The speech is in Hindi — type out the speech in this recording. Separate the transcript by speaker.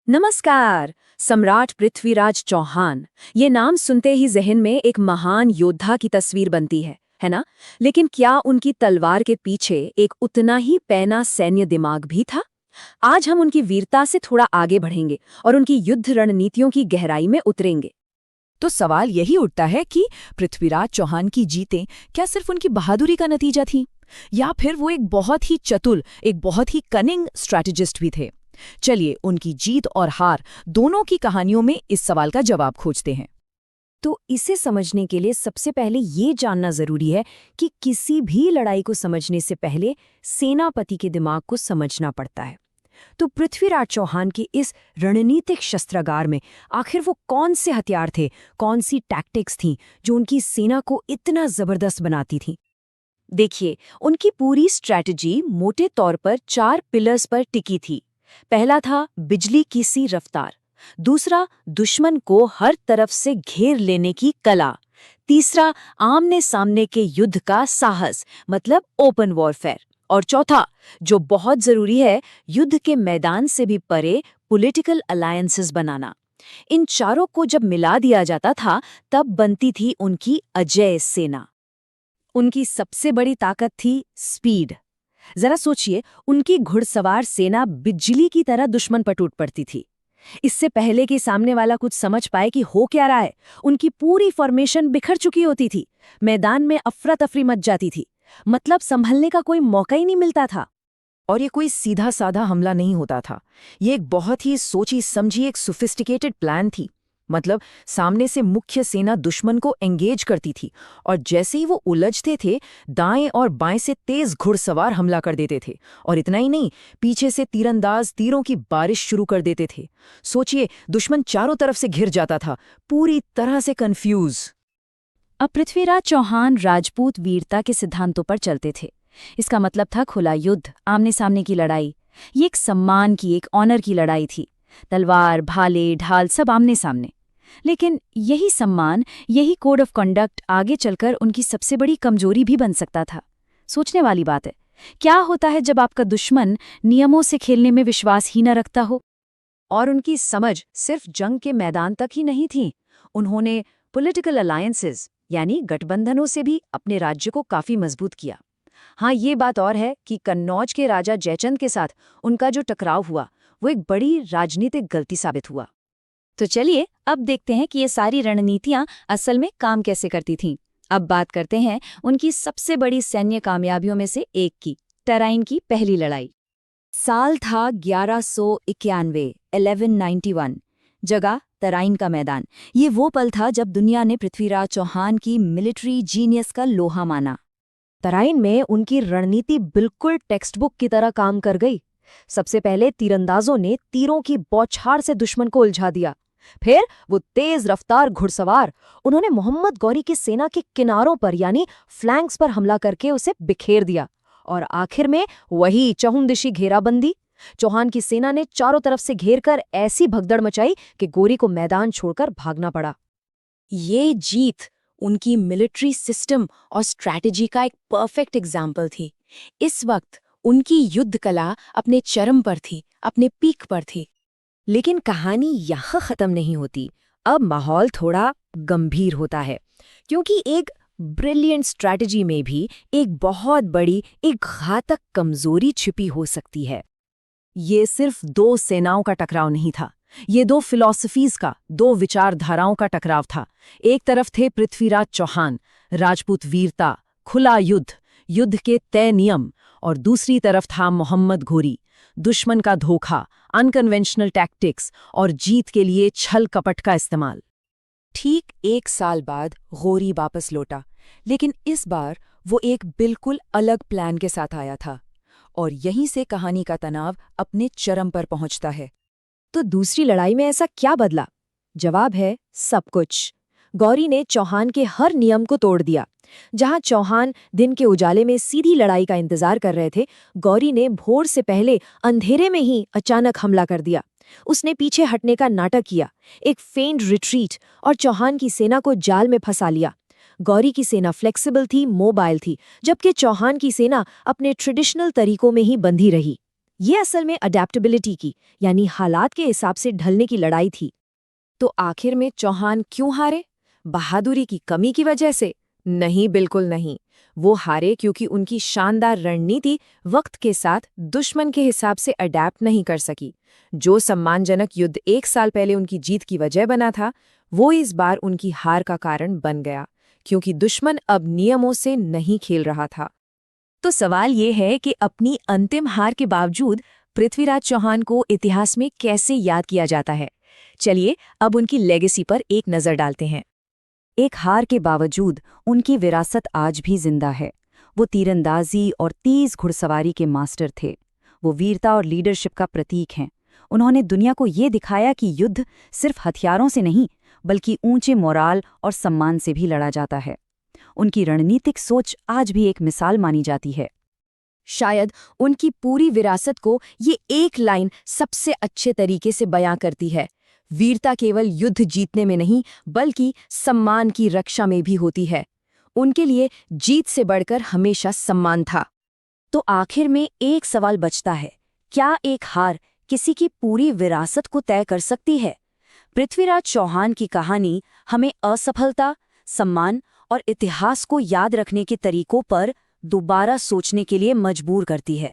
Speaker 1: नमस्कार। सम्राट पृथ्वीराज चौहान, ये नाम सुनते ही जहन में एक महान योद्धा की तस्वीर बनती है ना? लेकिन क्या उनकी तलवार के पीछे एक उतना ही पैना सैन्य दिमाग भी था? आज हम उनकी वीरता से थोड़ा आगे बढ़ेंगे और उनकी युद्ध रणनीतियों की गहराई में उतरेंगे।
Speaker 2: तो सवाल यही उठता है कि पृथ्वीराज चौहान की जीतें क्या सिर्फ उनकी बहादुरी का नतीजा थी, या फिर वो एक बहुत ही चतुर, एक बहुत ही कनिंग स्ट्रैटेजिस्ट भी थे। चलिए उनकी जीत और हार दोनों की कहानियों में इस सवाल का जवाब खोजते हैं।
Speaker 1: तो इसे समझने के लिए सबसे पहले ये जानना जरूरी है कि किसी भी लड़ाई को समझने से पहले सेनापति के दिमाग को समझना पड़ता है। तो पृथ्वीराज चौहान के इस रणनीतिक शस्त्रागार में आखिर वो कौन से हथियार थे, कौन सी टैक्टिक्स थीं जो उनकी सेना को इतना जबरदस्त बनाती थीं? देखिए, उनकी पूरी स्ट्रैटेजी मोटे तौर पर 4 पिलर्स पर टिकी थी। पहला था बिजली की सी रफ्तार, दूसरा दुश्मन को हर तरफ से घेर लेने की कला, तीसरा आमने सामने के युद्ध का साहस मतलब ओपन वॉरफेयर, और चौथा जो बहुत जरूरी है, युद्ध के मैदान से भी परे पॉलिटिकल अलायंसेस बनाना। इन चारों को जब मिला दिया जाता था तब बनती थी उनकी अजेय सेना। उनकी सबसे बड़ी ताकत थी स्पीड। जरा सोचिए, उनकी घुड़सवार सेना बिजली की तरह दुश्मन पर टूट पड़ती थी। इससे पहले कि सामने वाला कुछ समझ पाए कि हो क्या रहा है, उनकी पूरी फॉर्मेशन बिखर चुकी होती थी। मैदान में अफरा तफरी मच जाती थी, मतलब संभलने का कोई मौका ही नहीं मिलता था।
Speaker 2: और ये कोई सीधा साधा हमला नहीं होता था, ये एक बहुत ही सोची समझी एक सोफिस्टिकेटेड प्लान थी। मतलब सामने से मुख्य सेना दुश्मन को एंगेज करती थी, और जैसे ही वो उलझते थे, दाएं और बाएं से तेज घुड़सवार हमला कर देते थे। और इतना ही नहीं, पीछे से तीरंदाज तीरों की बारिश शुरू कर देते थे। सोचिए, दुश्मन चारों तरफ से घिर जाता था, पूरी तरह से कंफ्यूज।
Speaker 1: अब पृथ्वीराज चौहान राजपूत वीरता के सिद्धांतों पर चलते थे। इसका मतलब था खुला युद्ध, आमने सामने की लड़ाई। ये एक सम्मान की, एक ऑनर की लड़ाई थी। तलवार, भाले, ढाल सब आमने सामने। लेकिन यही सम्मान, यही कोड ऑफ कंडक्ट आगे चलकर उनकी सबसे बड़ी कमजोरी भी बन सकता था। सोचने वाली बात है, क्या होता है जब आपका दुश्मन नियमों से खेलने में विश्वास ही न रखता हो? और उनकी समझ सिर्फ जंग के मैदान तक ही नहीं थी। उन्होंने पॉलिटिकल अलायंसेस यानी गठबंधनों से भी अपने राज्य को काफी मजबूत किया। हाँ, ये बात और है कि कन्नौज के राजा जयचंद के साथ उनका जो टकराव हुआ वो एक बड़ी राजनीतिक गलती साबित हुआ। तो चलिए अब देखते हैं कि ये सारी रणनीतियां असल में काम कैसे करती थीं। अब बात करते हैं उनकी सबसे बड़ी सैन्य कामयाबियों में से एक की, तराइन की पहली लड़ाई। साल था 1191, 1191। जगह तराइन का मैदान। ये वो पल था जब दुनिया ने पृथ्वीराज चौहान की मिलिट्री जीनियस का लोहा माना। तराइन में उनकी रणनीति बिल्कुल टेक्स्ट बुक की तरह काम कर गई। सबसे पहले तीरंदाजों ने तीरों की बौछार से दुश्मन को उलझा दिया। फिर वो तेज रफ्तार घुड़सवार, उन्होंने मोहम्मद गौरी की सेना के किनारों पर यानी फ्लैंक्स पर हमला करके उसे बिखेर दिया। और आखिर में वही चहुंदिशी घेराबंदी। चौहान की सेना ने चारों तरफ से घेरकर ऐसी भगदड़ मचाई कि गौरी को मैदान छोड़कर भागना पड़ा। ये जीत उनकी मिलिट्री सिस्टम और स्ट्रैटेजी का एक परफेक्ट एग्जाम्पल थी। इस वक्त उनकी युद्ध कला अपने चरम पर थी, अपने पीक पर थी। लेकिन कहानी यहाँ खत्म नहीं होती। अब माहौल थोड़ा गंभीर होता है, क्योंकि एक ब्रिलियंट स्ट्रैटेजी में भी एक बहुत बड़ी, एक घातक कमजोरी छिपी हो सकती है। ये सिर्फ दो सेनाओं का टकराव नहीं था, ये दो फिलॉसफीज का, दो विचारधाराओं का टकराव था। एक तरफ थे पृथ्वीराज चौहान, राजपूत वीरता, खुला युद्ध, युद्ध के तय नियम, और दूसरी तरफ था मोहम्मद घोरी, दुश्मन का धोखा, अनकन्वेंशनल टैक्टिक्स और जीत के लिए छल कपट का इस्तेमाल। ठीक 1 साल बाद घोरी वापस लौटा, लेकिन इस बार वो एक बिल्कुल अलग प्लान के साथ आया था। और यहीं से कहानी का तनाव अपने चरम पर पहुंचता है। तो दूसरी लड़ाई में ऐसा क्या बदला? जवाब है सब कुछ। गौरी ने चौहान के हर नियम को तोड़ दिया। जहां चौहान दिन के उजाले में सीधी लड़ाई का इंतजार कर रहे थे, गौरी ने भोर से पहले अंधेरे में ही अचानक हमला कर दिया। उसने पीछे हटने का नाटक किया, एक फेंट रिट्रीट, और चौहान की सेना को जाल में फंसा लिया। गौरी की सेना फ्लेक्सिबल थी, मोबाइल थी, जबकि चौहान की सेना अपने ट्रेडिशनल तरीकों में ही बंधी रही। ये असल में अडेप्टेबिलिटी की यानी हालात के हिसाब से ढलने की लड़ाई थी।
Speaker 2: तो आखिर में चौहान क्यों हारे? बहादुरी की कमी की वजह से? नहीं, बिल्कुल नहीं। वो हारे क्योंकि उनकी शानदार रणनीति वक्त के साथ दुश्मन के हिसाब से अडैप्ट नहीं कर सकी। जो सम्मानजनक युद्ध 1 साल पहले उनकी जीत की वजह बना था, वो इस बार उनकी हार का कारण बन गया, क्योंकि दुश्मन अब नियमों से नहीं खेल रहा था।
Speaker 1: तो सवाल ये है कि अपनी अंतिम हार के बावजूद पृथ्वीराज चौहान को इतिहास में कैसे याद किया जाता है? चलिए अब उनकी लेगेसी पर एक नज़र डालते हैं। एक हार के बावजूद उनकी विरासत आज भी जिंदा है। वो तीरंदाजी और तेज घुड़सवारी के मास्टर थे। वो वीरता और लीडरशिप का प्रतीक हैं। उन्होंने दुनिया को ये दिखाया कि युद्ध सिर्फ हथियारों से नहीं, बल्कि ऊंचे मोराल और सम्मान से भी लड़ा जाता है। उनकी रणनीतिक सोच आज भी एक मिसाल मानी जाती है। शायद उनकी पूरी विरासत को ये एक लाइन सबसे अच्छे तरीके से बयां करती है: वीरता केवल युद्ध जीतने में नहीं, बल्कि सम्मान की रक्षा में भी होती है। उनके लिए जीत से बढ़कर हमेशा सम्मान था। तो आखिर में एक सवाल बचता है, क्या एक हार किसी की पूरी विरासत को तय कर सकती है? पृथ्वीराज चौहान की कहानी हमें असफलता, सम्मान और इतिहास को याद रखने के तरीकों पर दोबारा सोचने के लिए मजबूर करती है।